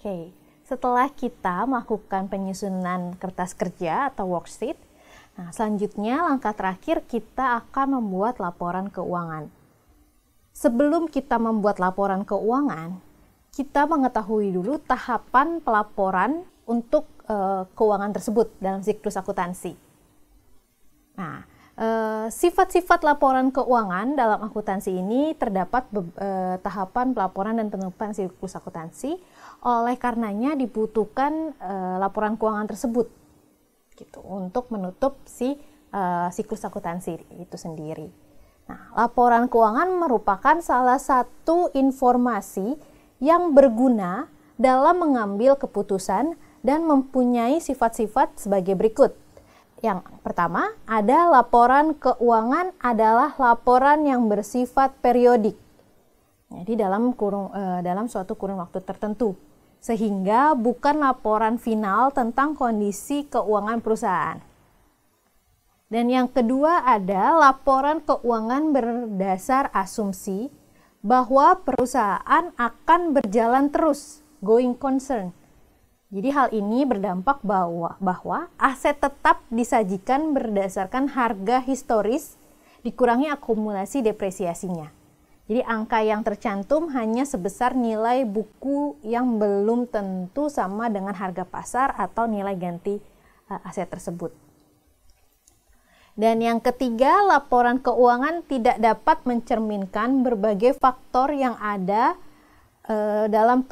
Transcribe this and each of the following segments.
Oke, setelah kita melakukan penyusunan kertas kerja atau worksheet, nah selanjutnya langkah terakhir kita akan membuat laporan keuangan. Sebelum kita membuat laporan keuangan, kita mengetahui dulu tahapan pelaporan untuk keuangan tersebut dalam siklus akuntansi. Nah, sifat-sifat laporan keuangan dalam akuntansi ini terdapat tahapan pelaporan dan penutupan siklus akuntansi. Oleh karenanya dibutuhkan laporan keuangan tersebut gitu untuk menutup siklus akuntansi itu sendiri. Nah, laporan keuangan merupakan salah satu informasi yang berguna dalam mengambil keputusan dan mempunyai sifat-sifat sebagai berikut. Yang pertama, ada laporan keuangan adalah laporan yang bersifat periodik. Jadi dalam suatu kurun waktu tertentu, sehingga bukan laporan final tentang kondisi keuangan perusahaan. Dan yang kedua ada laporan keuangan berdasar asumsi bahwa perusahaan akan berjalan terus, going concern. Jadi hal ini berdampak bahwa aset tetap disajikan berdasarkan harga historis dikurangi akumulasi depresiasinya. Jadi angka yang tercantum hanya sebesar nilai buku yang belum tentu sama dengan harga pasar atau nilai ganti aset tersebut. Dan yang ketiga, laporan keuangan tidak dapat mencerminkan berbagai faktor yang ada dalam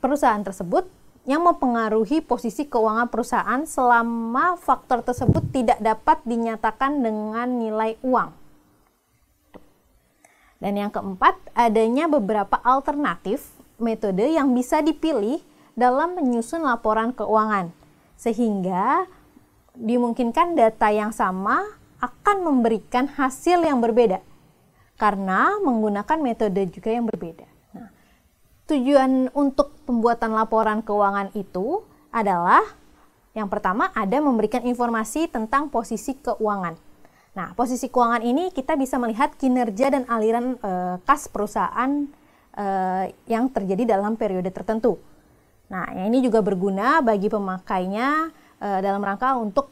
perusahaan tersebut yang mempengaruhi posisi keuangan perusahaan selama faktor tersebut tidak dapat dinyatakan dengan nilai uang. Dan yang keempat, adanya beberapa alternatif metode yang bisa dipilih dalam menyusun laporan keuangan, sehingga dimungkinkan data yang sama akan memberikan hasil yang berbeda karena menggunakan metode juga yang berbeda. Nah, tujuan untuk pembuatan laporan keuangan itu adalah yang pertama ada memberikan informasi tentang posisi keuangan. Nah, posisi keuangan ini kita bisa melihat kinerja dan aliran kas perusahaan yang terjadi dalam periode tertentu. Nah, ini juga berguna bagi pemakainya dalam rangka untuk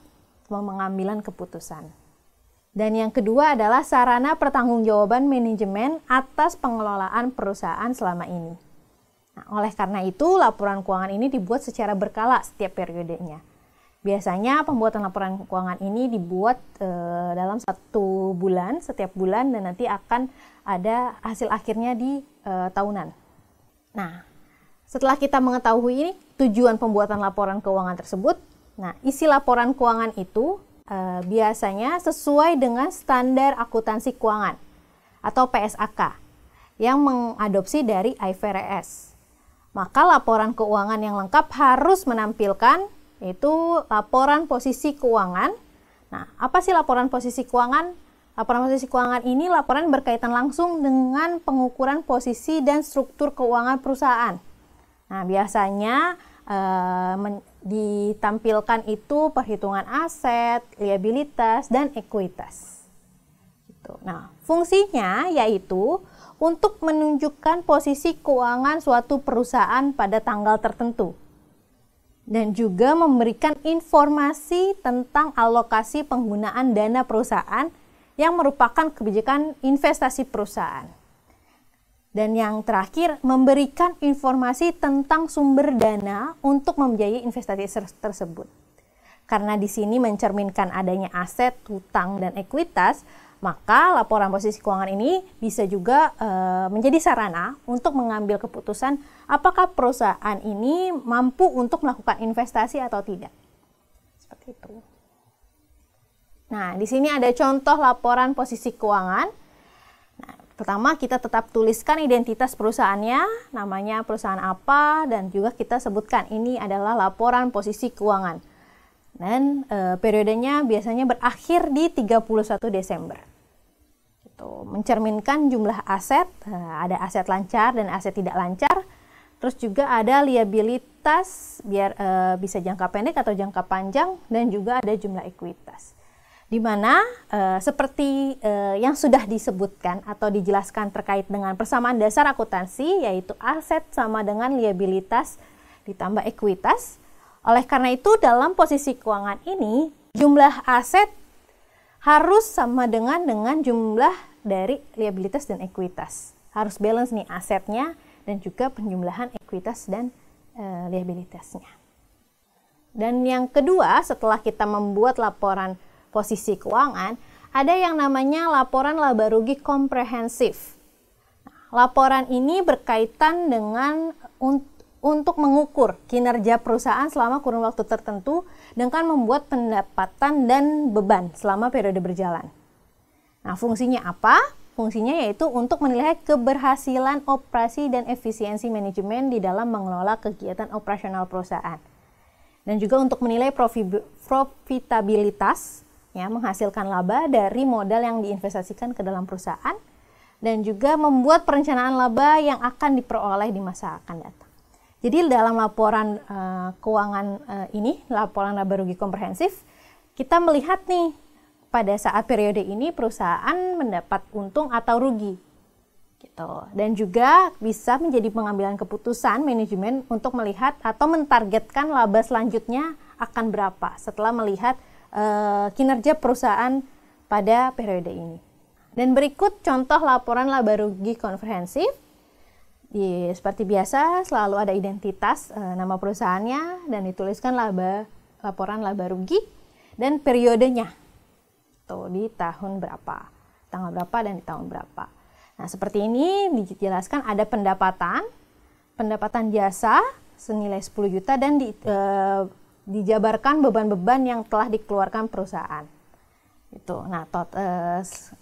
pengambilan keputusan. Dan yang kedua adalah sarana pertanggungjawaban manajemen atas pengelolaan perusahaan selama ini. Nah, oleh karena itu, laporan keuangan ini dibuat secara berkala setiap periodenya. Biasanya pembuatan laporan keuangan ini dibuat dalam 1 bulan, setiap bulan, dan nanti akan ada hasil akhirnya di tahunan. Nah, setelah kita mengetahui ini tujuan pembuatan laporan keuangan tersebut, nah isi laporan keuangan itu biasanya sesuai dengan standar akuntansi keuangan atau PSAK yang mengadopsi dari IFRS. Maka laporan keuangan yang lengkap harus menampilkan yaitu laporan posisi keuangan. Nah, apa sih laporan posisi keuangan? Laporan posisi keuangan ini laporan berkaitan langsung dengan pengukuran posisi dan struktur keuangan perusahaan. Nah, biasanya ditampilkan itu perhitungan aset, liabilitas, dan ekuitas. Gitu. Nah, fungsinya yaitu untuk menunjukkan posisi keuangan suatu perusahaan pada tanggal tertentu. Dan juga memberikan informasi tentang alokasi penggunaan dana perusahaan yang merupakan kebijakan investasi perusahaan. Dan yang terakhir, memberikan informasi tentang sumber dana untuk membiayai investasi tersebut. Karena di sini mencerminkan adanya aset, hutang, dan ekuitas, maka laporan posisi keuangan ini bisa juga menjadi sarana untuk mengambil keputusan apakah perusahaan ini mampu untuk melakukan investasi atau tidak. Seperti itu. Nah, di sini ada contoh laporan posisi keuangan. Nah, pertama kita tetap tuliskan identitas perusahaannya, namanya perusahaan apa, dan juga kita sebutkan ini adalah laporan posisi keuangan. Dan periodenya biasanya berakhir di 31 Desember. Mencerminkan jumlah aset, ada aset lancar dan aset tidak lancar, terus juga ada liabilitas biar bisa jangka pendek atau jangka panjang, dan juga ada jumlah ekuitas. Di mana seperti yang sudah disebutkan atau dijelaskan terkait dengan persamaan dasar akuntansi, yaitu aset sama dengan liabilitas ditambah ekuitas. Oleh karena itu dalam posisi keuangan ini jumlah aset harus sama dengan jumlah dari liabilitas dan ekuitas. Harus balance nih asetnya dan juga penjumlahan ekuitas dan liabilitasnya. Dan yang kedua, setelah kita membuat laporan posisi keuangan, ada yang namanya laporan laba rugi komprehensif. Laporan ini berkaitan dengan untuk mengukur kinerja perusahaan selama kurun waktu tertentu dengan membuat pendapatan dan beban selama periode berjalan. Nah, fungsinya apa? Fungsinya yaitu untuk menilai keberhasilan operasi dan efisiensi manajemen di dalam mengelola kegiatan operasional perusahaan. Dan juga untuk menilai profitabilitas, ya, menghasilkan laba dari modal yang diinvestasikan ke dalam perusahaan, dan juga membuat perencanaan laba yang akan diperoleh di masa akan datang. Jadi dalam laporan keuangan ini, laporan laba rugi komprehensif, kita melihat nih pada saat periode ini perusahaan mendapat untung atau rugi. Gitu. Dan juga bisa menjadi pengambilan keputusan manajemen untuk melihat atau mentargetkan laba selanjutnya akan berapa setelah melihat kinerja perusahaan pada periode ini. Dan berikut contoh laporan laba rugi komprehensif. Seperti biasa selalu ada identitas nama perusahaannya dan dituliskan laporan laba rugi dan periodenya. Tuh, di tahun berapa, tanggal berapa dan di tahun berapa. Nah, seperti ini dijelaskan ada pendapatan jasa senilai 10 juta dan dijabarkan beban-beban yang telah dikeluarkan perusahaan. Itu. Nah,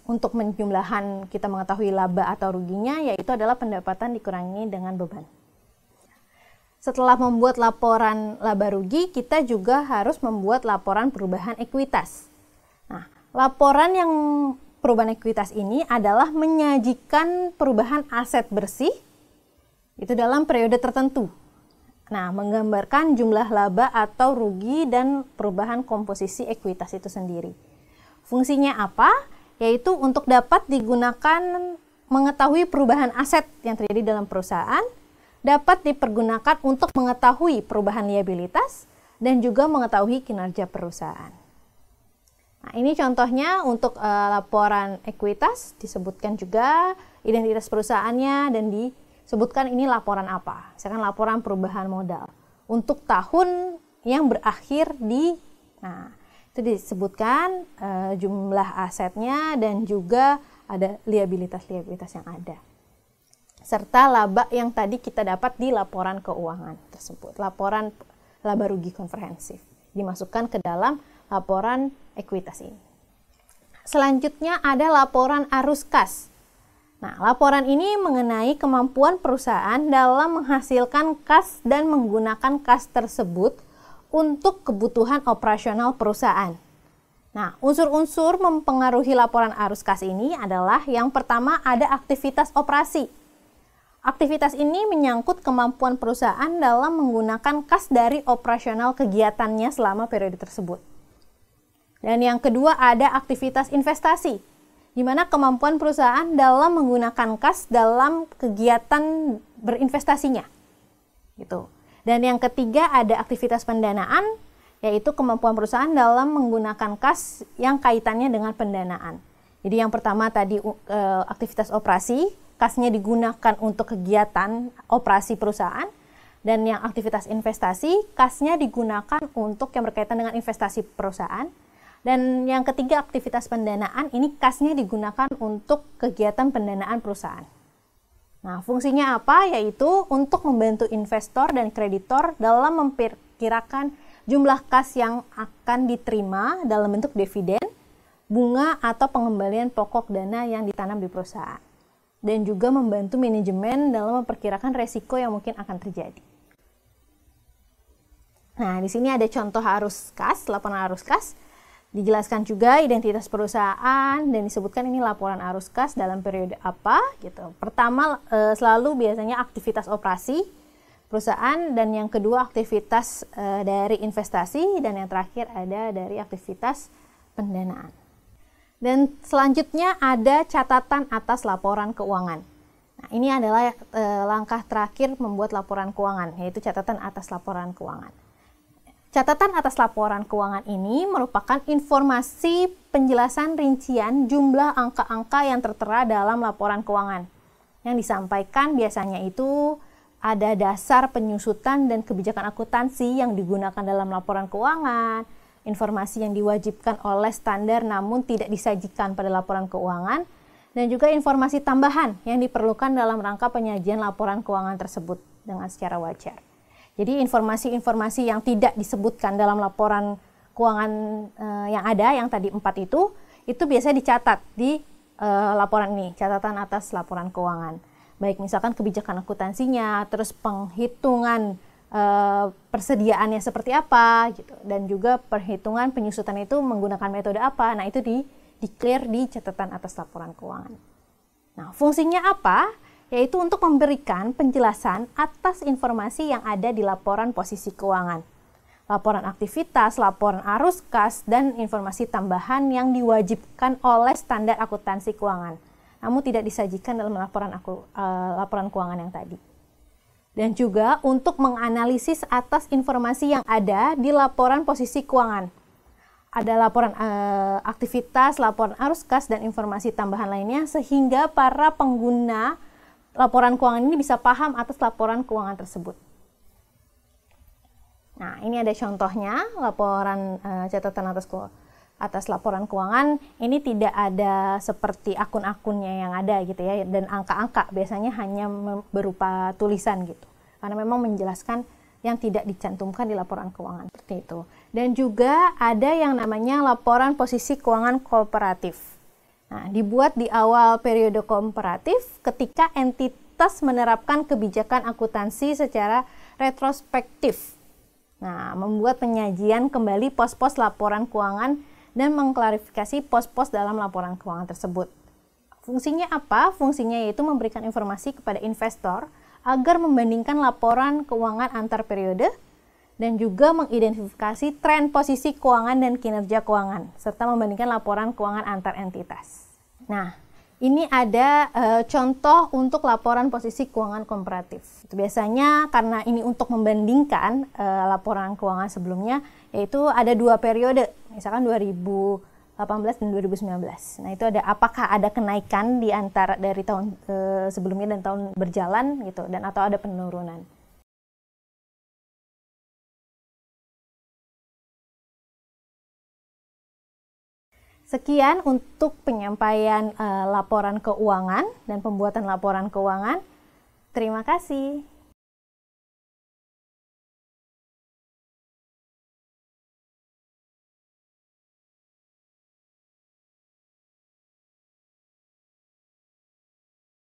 untuk penjumlahan kita mengetahui laba atau ruginya yaitu adalah pendapatan dikurangi dengan beban. Setelah membuat laporan laba rugi, kita juga harus membuat laporan perubahan ekuitas. Nah, laporan yang perubahan ekuitas ini adalah menyajikan perubahan aset bersih itu dalam periode tertentu. Nah, menggambarkan jumlah laba atau rugi dan perubahan komposisi ekuitas itu sendiri. Fungsinya apa? Yaitu untuk dapat digunakan mengetahui perubahan aset yang terjadi dalam perusahaan, dapat dipergunakan untuk mengetahui perubahan liabilitas dan juga mengetahui kinerja perusahaan. Nah, ini contohnya untuk laporan ekuitas, disebutkan juga identitas perusahaannya dan disebutkan ini laporan apa. Misalkan laporan perubahan modal untuk tahun yang berakhir itu disebutkan jumlah asetnya dan juga ada liabilitas yang ada. Serta laba yang tadi kita dapat di laporan keuangan tersebut. Laporan laba rugi komprehensif dimasukkan ke dalam laporan ekuitas ini. Selanjutnya ada laporan arus kas. Nah, laporan ini mengenai kemampuan perusahaan dalam menghasilkan kas dan menggunakan kas tersebut untuk kebutuhan operasional perusahaan. Nah, unsur-unsur mempengaruhi laporan arus kas ini adalah yang pertama ada aktivitas operasi. Aktivitas ini menyangkut kemampuan perusahaan dalam menggunakan kas dari operasional kegiatannya selama periode tersebut. Dan yang kedua ada aktivitas investasi, di mana kemampuan perusahaan dalam menggunakan kas dalam kegiatan berinvestasinya. Gitu. Dan yang ketiga ada aktivitas pendanaan, yaitu kemampuan perusahaan dalam menggunakan kas yang kaitannya dengan pendanaan. Jadi yang pertama tadi aktivitas operasi, kasnya digunakan untuk kegiatan operasi perusahaan. Dan yang aktivitas investasi, kasnya digunakan untuk yang berkaitan dengan investasi perusahaan. Dan yang ketiga aktivitas pendanaan, ini kasnya digunakan untuk kegiatan pendanaan perusahaan. Nah, fungsinya apa? Yaitu untuk membantu investor dan kreditor dalam memperkirakan jumlah kas yang akan diterima dalam bentuk dividen, bunga, atau pengembalian pokok dana yang ditanam di perusahaan. Dan juga membantu manajemen dalam memperkirakan resiko yang mungkin akan terjadi. Nah, di sini ada contoh arus kas, laporan arus kas. Dijelaskan juga identitas perusahaan dan disebutkan ini laporan arus kas dalam periode apa gitu. Pertama selalu biasanya aktivitas operasi perusahaan dan yang kedua aktivitas dari investasi dan yang terakhir ada dari aktivitas pendanaan. Dan selanjutnya ada catatan atas laporan keuangan. Nah, ini adalah langkah terakhir membuat laporan keuangan, yaitu catatan atas laporan keuangan. Catatan atas laporan keuangan ini merupakan informasi penjelasan rincian jumlah angka-angka yang tertera dalam laporan keuangan. Yang disampaikan biasanya itu ada dasar penyusutan dan kebijakan akuntansi yang digunakan dalam laporan keuangan, informasi yang diwajibkan oleh standar namun tidak disajikan pada laporan keuangan, dan juga informasi tambahan yang diperlukan dalam rangka penyajian laporan keuangan tersebut dengan secara wajar. Jadi informasi-informasi yang tidak disebutkan dalam laporan keuangan yang ada, yang tadi 4 itu biasanya dicatat di laporan ini, catatan atas laporan keuangan. Baik misalkan kebijakan akuntansinya, terus penghitungan persediaannya seperti apa, gitu, dan juga perhitungan penyusutan itu menggunakan metode apa. Nah, itu di-clear di catatan atas laporan keuangan. Nah, fungsinya apa? Yaitu untuk memberikan penjelasan atas informasi yang ada di laporan posisi keuangan, laporan aktivitas, laporan arus kas, dan informasi tambahan yang diwajibkan oleh standar akuntansi keuangan, namun tidak disajikan dalam laporan keuangan yang tadi. Dan juga untuk menganalisis atas informasi yang ada di laporan posisi keuangan. Ada laporan aktivitas, laporan arus kas, dan informasi tambahan lainnya sehingga para pengguna laporan keuangan ini bisa paham atas laporan keuangan tersebut. Nah, ini ada contohnya catatan atas laporan keuangan. Ini tidak ada seperti akun-akunnya yang ada gitu ya, dan angka-angka biasanya hanya berupa tulisan gitu. Karena memang menjelaskan yang tidak dicantumkan di laporan keuangan seperti itu. Dan juga ada yang namanya laporan posisi keuangan kooperatif. Nah, dibuat di awal periode kooperatif ketika entitas menerapkan kebijakan akuntansi secara retrospektif. Nah, membuat penyajian kembali pos-pos laporan keuangan dan mengklarifikasi pos-pos dalam laporan keuangan tersebut. Fungsinya apa? Fungsinya yaitu memberikan informasi kepada investor agar membandingkan laporan keuangan antar periode dan juga mengidentifikasi tren posisi keuangan dan kinerja keuangan, serta membandingkan laporan keuangan antar entitas. Nah, ini ada contoh untuk laporan posisi keuangan komparatif. Biasanya karena ini untuk membandingkan laporan keuangan sebelumnya, yaitu ada 2 periode, misalkan 2018 dan 2019. Nah, itu ada apakah ada kenaikan di antara dari tahun sebelumnya dan tahun berjalan gitu, dan atau ada penurunan. Sekian untuk penyampaian laporan keuangan dan pembuatan laporan keuangan. Terima kasih.